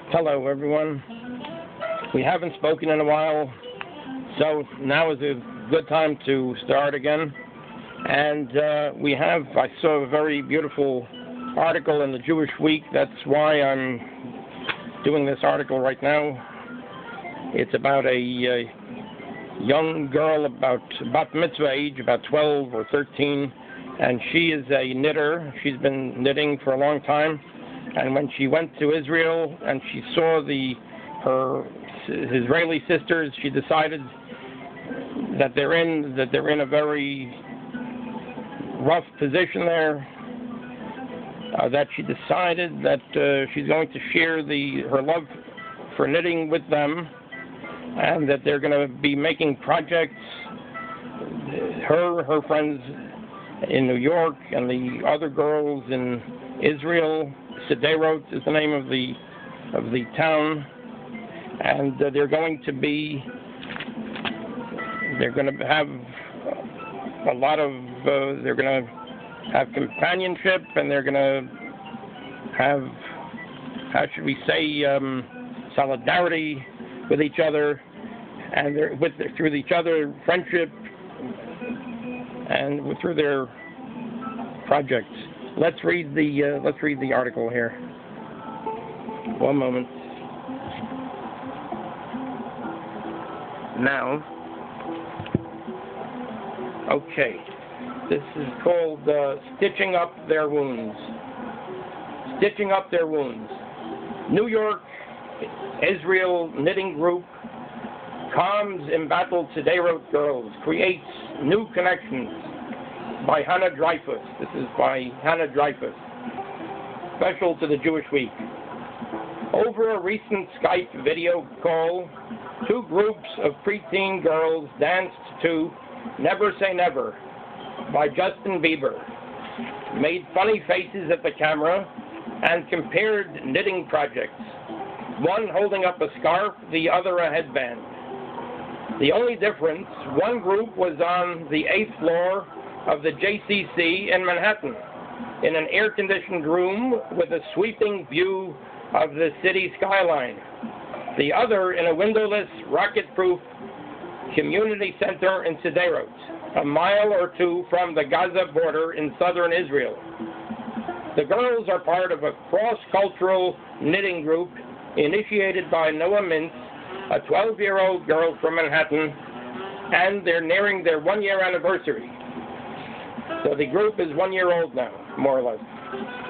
Hello, everyone. We haven't spoken in a while, so now is a good time to start again. And I saw a very beautiful article in the Jewish Week. That's why I'm doing this article right now. It's about a young girl about bat mitzvah age, about 12 or 13, and she is a knitter. She's been knitting for a long time. And when she went to Israel and she saw her Israeli sisters, she decided that they're in a very rough position there. That she decided that she's going to share her love for knitting with them, and that they're going to be making projects. Her friends in New York and the other girls in Israel. Sederot is the name of the town, and they're going to have a lot of they're going to have companionship, and they're going to have, how should we say, solidarity with each other, and through each other, friendship, and through their projects. Let's read the article here. One moment. Now, okay. This is called Stitching Up Their Wounds. Stitching Up Their Wounds. New York, Israel knitting group calms embattled Sederot girls, creates new connections. By Hannah Dreyfus. This is by Hannah Dreyfus. Special to the Jewish Week. Over a recent Skype video call, two groups of preteen girls danced to Never Say Never by Justin Bieber, made funny faces at the camera, and compared knitting projects, one holding up a scarf, the other a headband. The only difference, one group was on the 8th floor of the JCC in Manhattan, in an air-conditioned room with a sweeping view of the city skyline. The other in a windowless, rocket-proof community center in Sederot, a mile or two from the Gaza border in southern Israel. The girls are part of a cross-cultural knitting group initiated by Noah Mintz, a 12-year-old girl from Manhattan, and they're nearing their one-year anniversary. So the group is 1 year old now, more or less.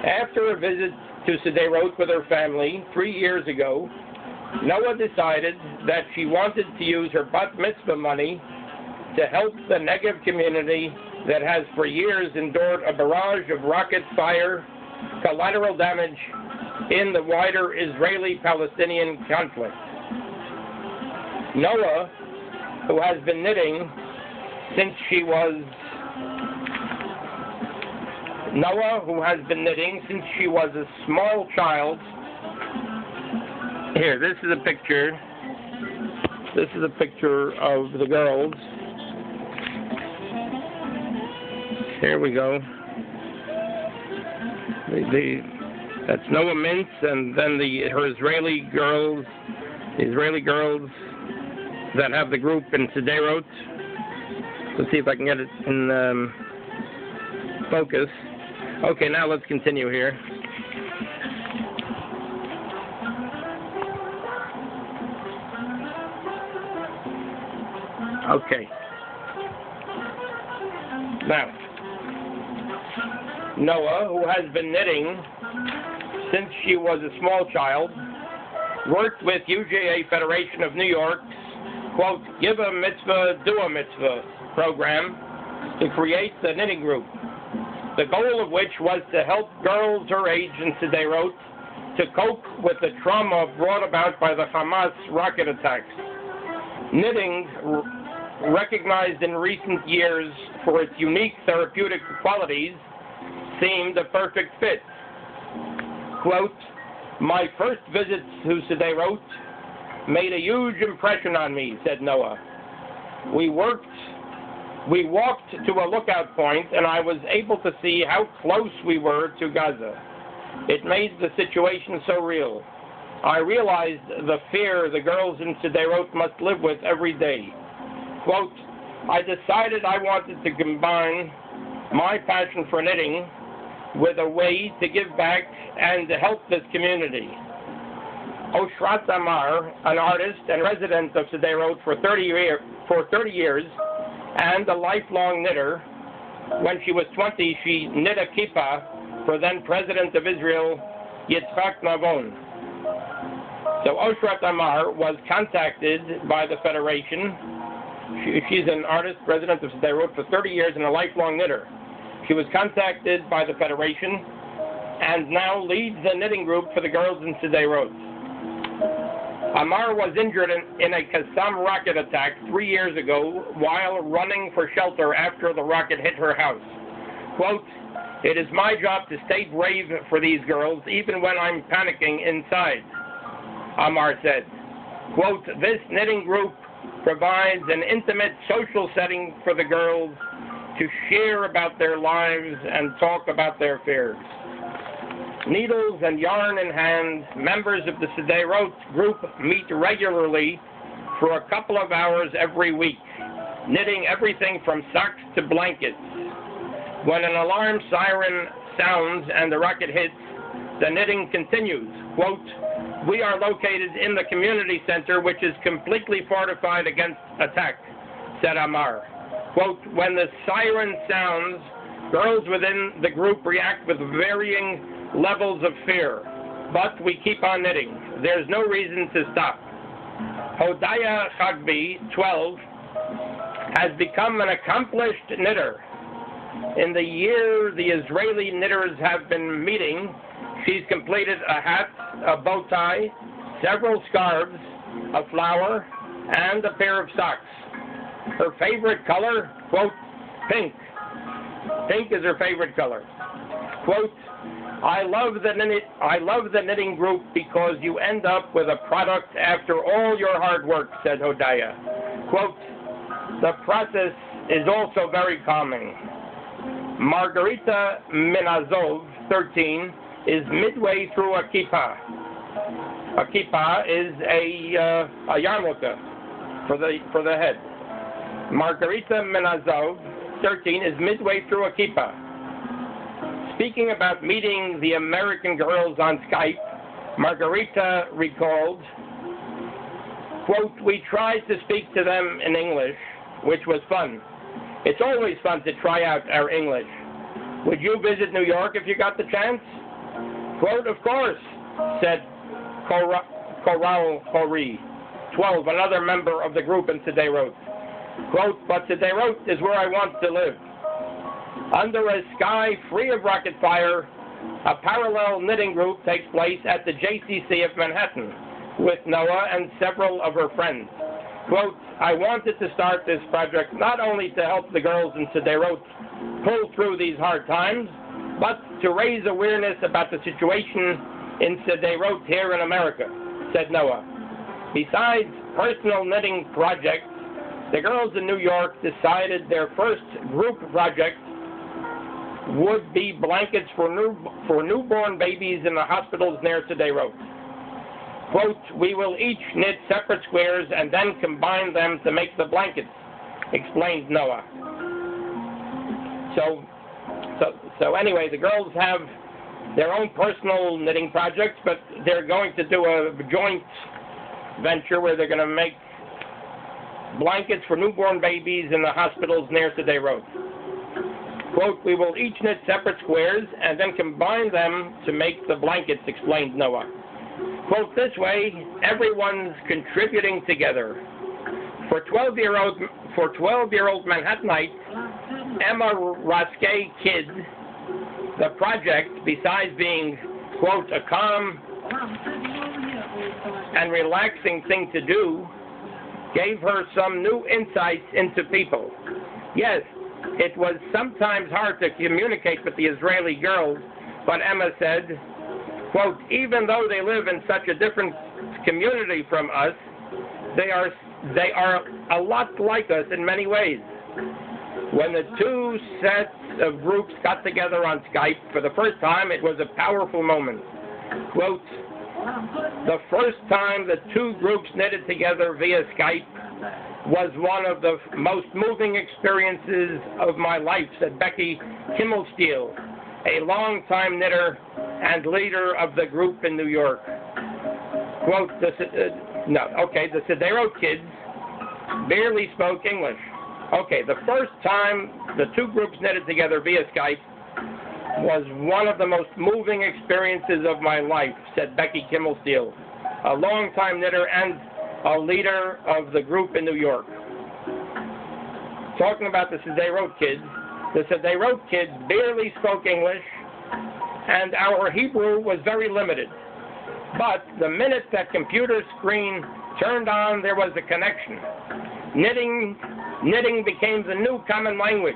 After a visit to Sederot with her family 3 years ago, Noah decided that she wanted to use her bat mitzvah money to help the Negev community that has for years endured a barrage of rocket fire, collateral damage in the wider Israeli-Palestinian conflict. Noah, who has been knitting since she was a small child. Here, this is a picture. This is a picture of the girls. Here we go. That's Noah Mintz, and then her Israeli girls that have the group in Sederot. Let's see if I can get it in focus. Okay, now let's continue here. Okay. Now, Noah, who has been knitting since she was a small child, worked with UJA Federation of New York's, quote, Give a Mitzvah, Do a Mitzvah program to create the knitting group, the goal of which was to help girls her age in Sederot to cope with the trauma brought about by the Hamas rocket attacks. Knitting, recognized in recent years for its unique therapeutic qualities, seemed a perfect fit. Quote, My first visit to Sederot made a huge impression on me, said Noah. We walked to a lookout point, and I was able to see how close we were to Gaza. It made the situation so real. I realized the fear the girls in Sederot must live with every day. Quote, I decided I wanted to combine my passion for knitting with a way to give back and to help this community. Oshrat Amar, an artist and resident of Sederot for 30 years and a lifelong knitter, when she was 20, she knit a kippah for then President of Israel, Yitzhak Navon. So Oshrat Amar was contacted by the Federation. She's an artist, resident of Sederot for 30 years and a lifelong knitter. She was contacted by the Federation and now leads the knitting group for the girls in Sederot. Amar was injured in a Qassam rocket attack 3 years ago while running for shelter after the rocket hit her house. Quote, it is my job to stay brave for these girls even when I'm panicking inside, Amar said. Quote, this knitting group provides an intimate social setting for the girls to share about their lives and talk about their fears. Needles and yarn in hand, members of the Sederot group meet regularly for a couple of hours every week, knitting everything from socks to blankets. When an alarm siren sounds and the rocket hits, the knitting continues. Quote, we are located in the community center, which is completely fortified against attack, said Amar. Quote, when the siren sounds, girls within the group react with varying levels of fear, but we keep on knitting. There's no reason to stop. Hodaya Chagbi, 12, has become an accomplished knitter. In the year the Israeli knitters have been meeting, she's completed a hat, a bow tie, several scarves, a flower, and a pair of socks. Her favorite color, quote, pink. Pink is her favorite color. Quote, I love the knitting group because you end up with a product after all your hard work, said Hodaya. Quote, the process is also very calming. Margarita Minazov, 13, is midway through a kippah. A kippah is a yarmulke for the head. Margarita Minazov, 13, is midway through a kippah. Speaking about meeting the American girls on Skype, Margarita recalled, quote, we tried to speak to them in English, which was fun. It's always fun to try out our English. Would you visit New York if you got the chance? Quote, of course, said Koral Hori, 12, another member of the group in Sederot. Quote, but Sederot is where I want to live. Under a sky free of rocket fire, a parallel knitting group takes place at the JCC of Manhattan with Noah and several of her friends. Quote, I wanted to start this project not only to help the girls in Sederot pull through these hard times, but to raise awareness about the situation in Sederot here in America, said Noah. Besides personal knitting projects, the girls in New York decided their first group project would be blankets for newborn babies in the hospitals near Sederot. Quote, we will each knit separate squares and then combine them to make the blankets, explained Noah. So anyway, the girls have their own personal knitting projects, but they're going to do a joint venture where they're going to make blankets for newborn babies in the hospitals near Sederot. Quote, we will each knit separate squares and then combine them to make the blankets, explained Noah. Quote, this way, everyone's contributing together. For 12-year-old Manhattanite Emma Raske Kidd, the project, besides being, quote, a calm and relaxing thing to do, gave her some new insights into people. Yes, it was sometimes hard to communicate with the Israeli girls, but Emma said, quote, even though they live in such a different community from us, they are a lot like us in many ways. When the two sets of groups got together on Skype for the first time, it was a powerful moment. Quote, The first time the two groups knitted together via Skype was one of the most moving experiences of my life, said Becky Kimmelsteele, a longtime knitter and leader of the group in New York. Quote, the Sederot kids barely spoke English. Okay, the first time the two groups knitted together via Skype was one of the most moving experiences of my life, said Becky Kimmelsteele, a longtime knitter and a leader of the group in New York. Talking about the Sederot kids barely spoke English, and our Hebrew was very limited. But the minute that computer screen turned on, there was a connection. Knitting became the new common language.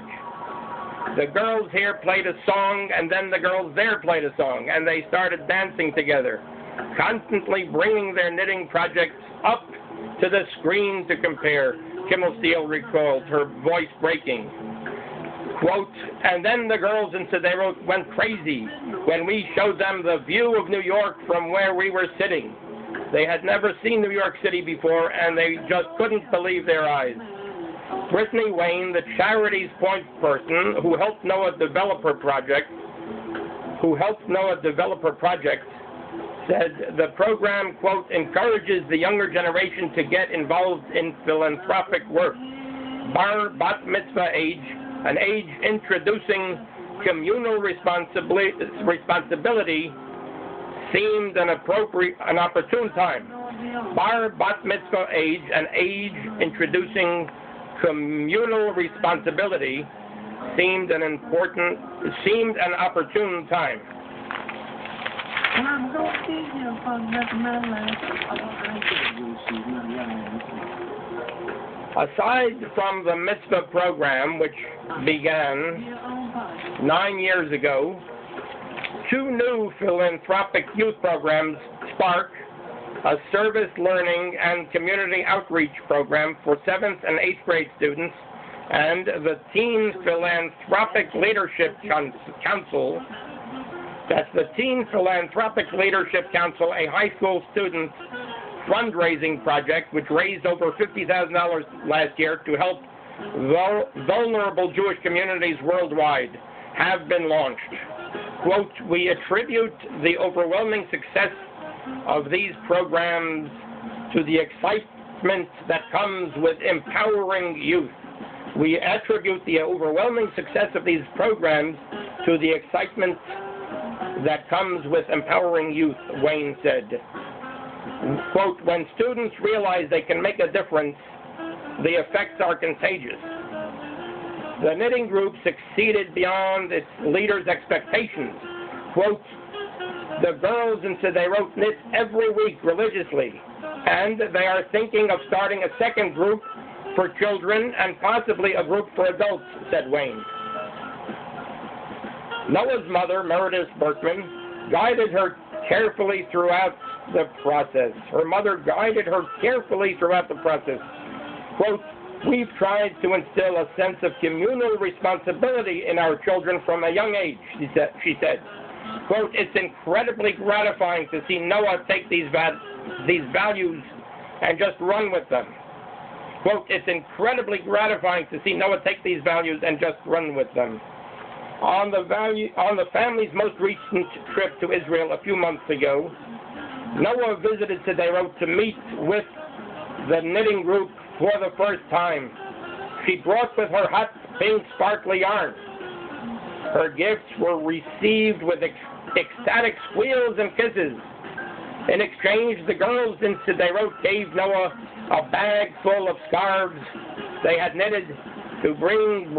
The girls here played a song, and then the girls there played a song, and they started dancing together, constantly bringing their knitting projects up to the screen to compare, Kimmelsteele recalled, her voice breaking. Quote, and then the girls in Sederot went crazy when we showed them the view of New York from where we were sitting. They had never seen New York City before, and they just couldn't believe their eyes. Brittany Wayne, the charity's point person who helped Noah develop her project, said the program, quote, encourages the younger generation to get involved in philanthropic work. Bar bat mitzvah age, an age introducing communal responsibility, seemed an opportune time. Bar bat mitzvah age, an age introducing communal responsibility, seemed an opportune time. Aside from the mitzvah program, which began 9 years ago, two new philanthropic youth programs, Spark, a service learning and community outreach program for 7th and 8th grade students, and the Teen Philanthropic Leadership Council. That's the Teen Philanthropic Leadership Council, a high school student fundraising project which raised over $50,000 last year to help vulnerable Jewish communities worldwide, have been launched. Quote, we attribute the overwhelming success of these programs to the excitement that comes with empowering youth. We attribute the overwhelming success of these programs to the excitement that comes with empowering youth, Wayne said. Quote, when students realize they can make a difference, the effects are contagious. The knitting group succeeded beyond its leaders' expectations. Quote, the girls in Sederot knit every week religiously, and they are thinking of starting a second group for children and possibly a group for adults, said Wayne. Noah's mother, Meredith Berkman, guided her carefully throughout the process. Her mother guided her carefully throughout the process. Quote, we've tried to instill a sense of communal responsibility in our children from a young age, she said. Quote, it's incredibly gratifying to see Noah take these values and just run with them. Quote, it's incredibly gratifying to see Noah take these values and just run with them. On the family's most recent trip to Israel a few months ago, Noah visited Sederot to meet with the knitting group for the first time. She brought with her hot, pink, sparkly yarn. Her gifts were received with ecstatic squeals and kisses. In exchange, the girls in Sederot gave Noah a bag full of scarves they had knitted to bring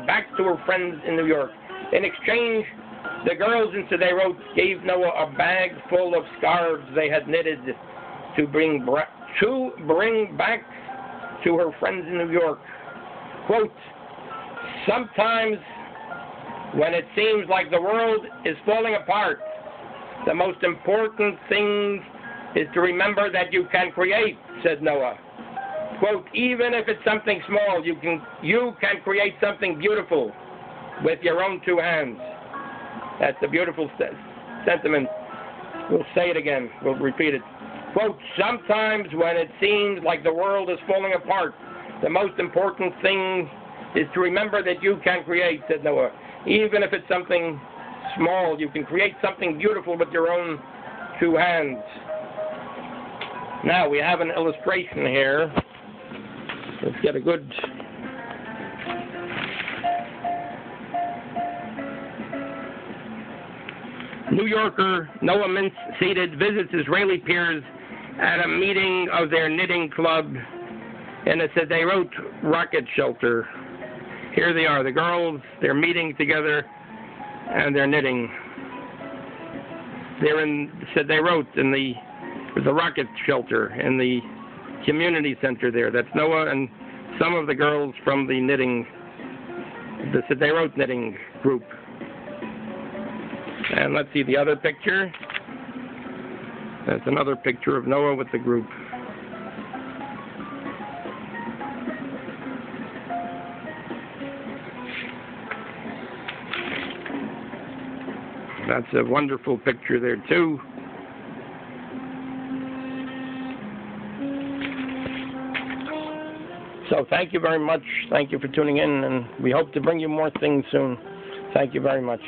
back to her friends in New York. In exchange, the girls in Sederot gave Noah a bag full of scarves they had knitted to bring back to her friends in New York. Quote, sometimes when it seems like the world is falling apart, the most important thing is to remember that you can create, said Noah. Quote, even if it's something small, you can create something beautiful with your own two hands. That's a beautiful sentiment. We'll say it again. We'll repeat it. Quote, sometimes when it seems like the world is falling apart, the most important thing is to remember that you can create, said Noah. Even if it's something small, you can create something beautiful with your own two hands. Now we have an illustration here. Let's get a good... New Yorker Noah Mintz-seated visits Israeli peers at a meeting of their knitting club in a Sederot rocket shelter. Here they are, the girls, they're meeting together and they're knitting. They're in Sederot in the rocket shelter in the community center there. That's Noah and some of the girls from the Sederot knitting group. And let's see the other picture. That's another picture of Noah with the group. That's a wonderful picture there too. So thank you very much. Thank you for tuning in, and we hope to bring you more things soon. Thank you very much.